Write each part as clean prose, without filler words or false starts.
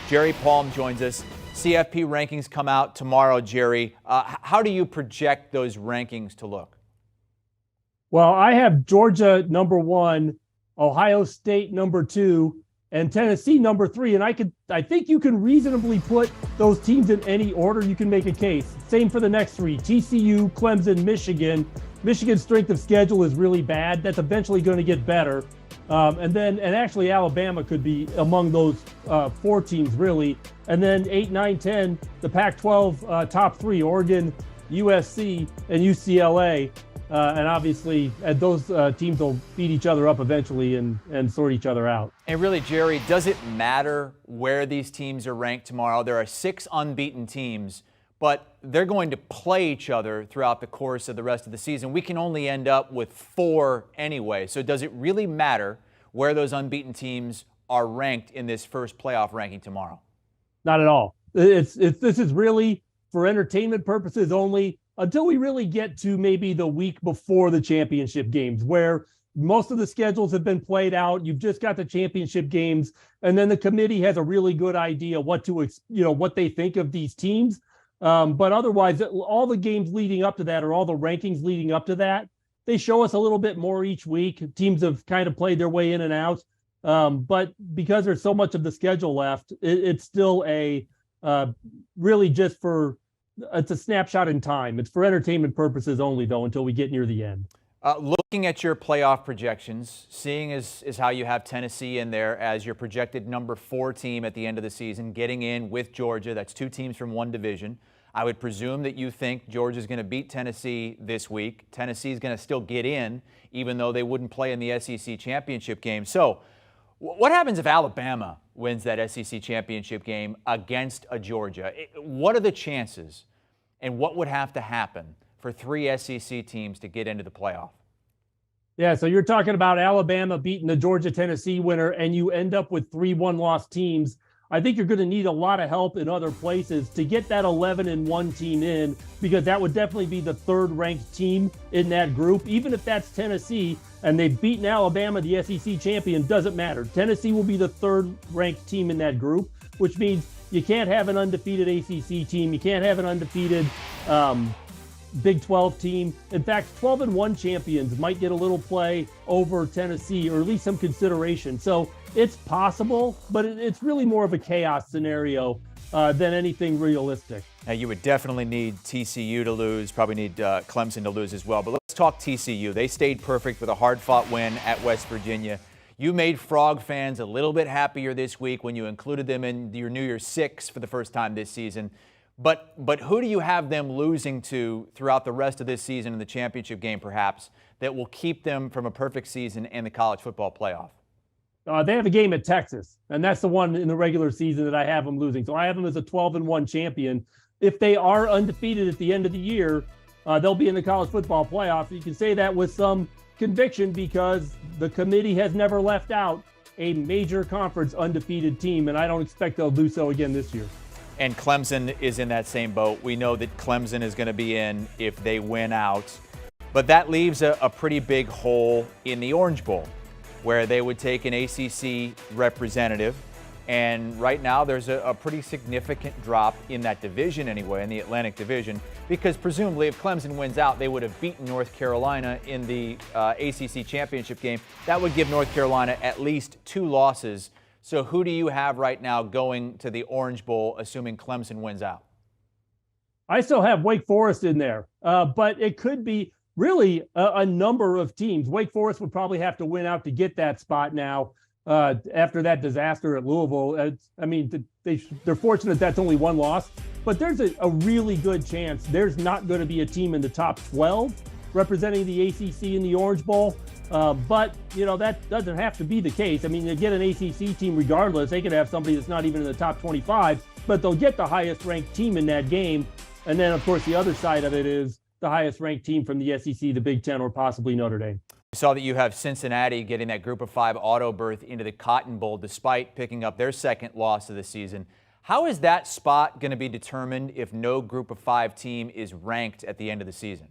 Jerry Palm joins us. CFP rankings come out tomorrow, Jerry. How do you project those rankings to look? Well, I have Georgia number 1, Ohio State number 2, and Tennessee number 3. And I think you can reasonably put those teams in any order. You can make a case. Same for the next 3: TCU, Clemson, Michigan. Michigan's strength of schedule is really bad. That's eventually going to get better. And actually Alabama could be among those 4 teams, really. And then 8, 9, 10, the Pac-12 top 3: Oregon, USC, and UCLA. And obviously, those teams will beat each other up eventually and sort each other out. And really, Jerry, does it matter where these teams are ranked tomorrow? There are 6 unbeaten teams, but they're going to play each other throughout the course of the rest of the season. We can only end up with 4 anyway. So does it really matter where those unbeaten teams are ranked in this first playoff ranking tomorrow? Not at all. This is really for entertainment purposes only, until we really get to maybe the week before the championship games, where most of the schedules have been played out. You've just got the championship games, and then the committee has a really good idea what they think of these teams. But otherwise, all the games leading up to that, or all the rankings leading up to that, they show us a little bit more each week. Teams have kind of played their way in and out. But because there's so much of the schedule left, it's still really just it's a snapshot in time. It's for entertainment purposes only, though, until we get near the end. Looking at your playoff projections, seeing as how you have Tennessee in there as your projected number 4 team at the end of the season, getting in with Georgia, that's 2 teams from one division. I would presume that you think Georgia's going to beat Tennessee this week. Tennessee's going to still get in, even though they wouldn't play in the SEC championship game. So what happens if Alabama wins that SEC championship game against a Georgia? What are the chances, and what would have to happen for 3 SEC teams to get into the playoff? Yeah, so you're talking about Alabama beating the Georgia-Tennessee winner, and you end up with 3 one-loss teams. I think you're going to need a lot of help in other places to get that 11-1 team in, because that would definitely be the 3rd-ranked team in that group. Even if that's Tennessee and they've beaten Alabama, the SEC champion, doesn't matter. Tennessee will be the 3rd-ranked team in that group, which means you can't have an undefeated ACC team. You can't have an undefeated Big 12 team. In fact, 12-1 champions might get a little play over Tennessee, or at least some consideration. So it's possible, but it's really more of a chaos scenario than anything realistic. Now, you would definitely need TCU to lose, probably need Clemson to lose as well. But let's talk TCU. They stayed perfect with a hard-fought win at West Virginia. You made Frog fans a little bit happier this week when you included them in your New Year's Six for the first time this season. But who do you have them losing to throughout the rest of this season in the championship game, perhaps, that will keep them from a perfect season and the college football playoff? They have a game at Texas, and that's the one in the regular season that I have them losing. So I have them as a 12-1 champion. If they are undefeated at the end of the year, they'll be in the college football playoff. You can say that with some conviction, because the committee has never left out a major conference undefeated team, and I don't expect they'll do so again this year. And Clemson is in that same boat. We know that Clemson is going to be in if they win out. But that leaves a pretty big hole in the Orange Bowl, where they would take an ACC representative. And right now there's a pretty significant drop in that division anyway, in the Atlantic Division, because presumably if Clemson wins out, they would have beaten North Carolina in the ACC championship game. That would give North Carolina at least 2 losses. So who do you have right now going to the Orange Bowl, assuming Clemson wins out? I still have Wake Forest in there, but it could be really a number of teams. Wake Forest would probably have to win out to get that spot now after that disaster at Louisville. They're fortunate that's only 1 loss, but there's a really good chance there's not going to be a team in the top 12 representing the ACC in the Orange Bowl. But, that doesn't have to be the case. I mean, they get an ACC team regardless. They could have somebody that's not even in the top 25, but they'll get the highest ranked team in that game. And then, of course, the other side of it is the highest ranked team from the SEC, the Big Ten, or possibly Notre Dame. We saw that you have Cincinnati getting that Group of 5 auto berth into the Cotton Bowl despite picking up their 2nd loss of the season. How is that spot going to be determined if no Group of 5 team is ranked at the end of the season?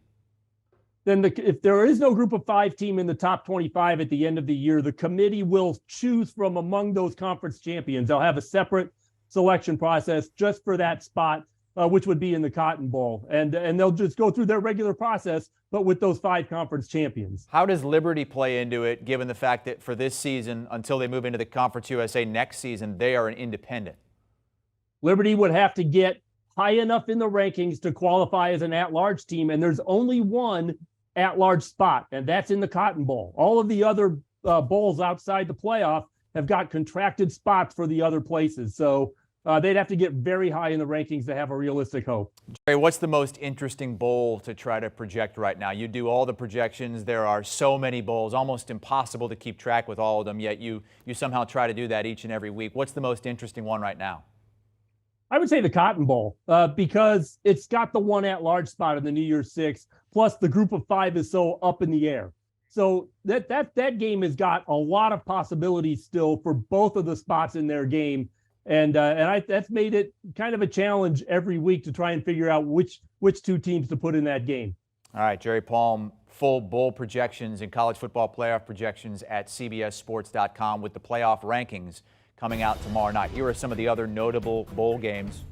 Then if there is no Group of 5 team in the top 25 at the end of the year, the committee will choose from among those conference champions. They'll have a separate selection process just for that spot, which would be in the Cotton Bowl. And they'll just go through their regular process, but with those 5 conference champions. How does Liberty play into it, given the fact that for this season, until they move into the Conference USA next season, they are an independent? Liberty would have to get high enough in the rankings to qualify as an at-large team, and there's only one at-large spot, and that's in the Cotton Bowl. All of the other bowls outside the playoff have got contracted spots for the other places. So they'd have to get very high in the rankings to have a realistic hope. Jerry, what's the most interesting bowl to try to project right now? You do all the projections. There are so many bowls, almost impossible to keep track with all of them, yet you somehow try to do that each and every week. What's the most interesting one right now? I would say the Cotton Bowl, because it's got the one at-large spot in the New Year's Six, plus the group of 5 is so up in the air. So that game has got a lot of possibilities still for both of the spots in their game. And that's made it kind of a challenge every week to try and figure out which 2 teams to put in that game. All right, Jerry Palm, full bowl projections and college football playoff projections at cbssports.com with the playoff rankings coming out tomorrow night. Here are some of the other notable bowl games.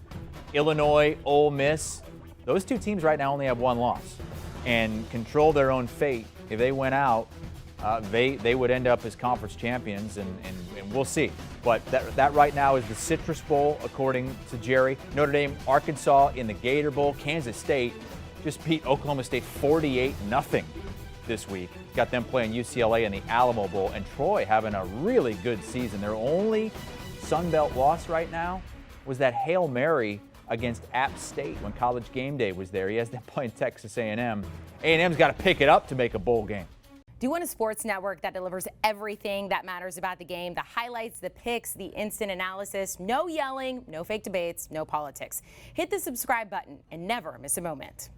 Illinois, Ole Miss. Those 2 teams right now only have 1 loss and control their own fate. If they went out, they would end up as conference champions, and we'll see. But that right now is the Citrus Bowl, according to Jerry. Notre Dame, Arkansas in the Gator Bowl. Kansas State just beat Oklahoma State 48-0 this week. Got them playing UCLA in the Alamo Bowl, and Troy having a really good season. Their only Sun Belt loss right now was that Hail Mary against App State when College Game Day was there. He has them playing Texas A&M. A&M's got to pick it up to make a bowl game. Do you want a sports network that delivers everything that matters about the game? The highlights, the picks, the instant analysis, no yelling, no fake debates, no politics. Hit the subscribe button and never miss a moment.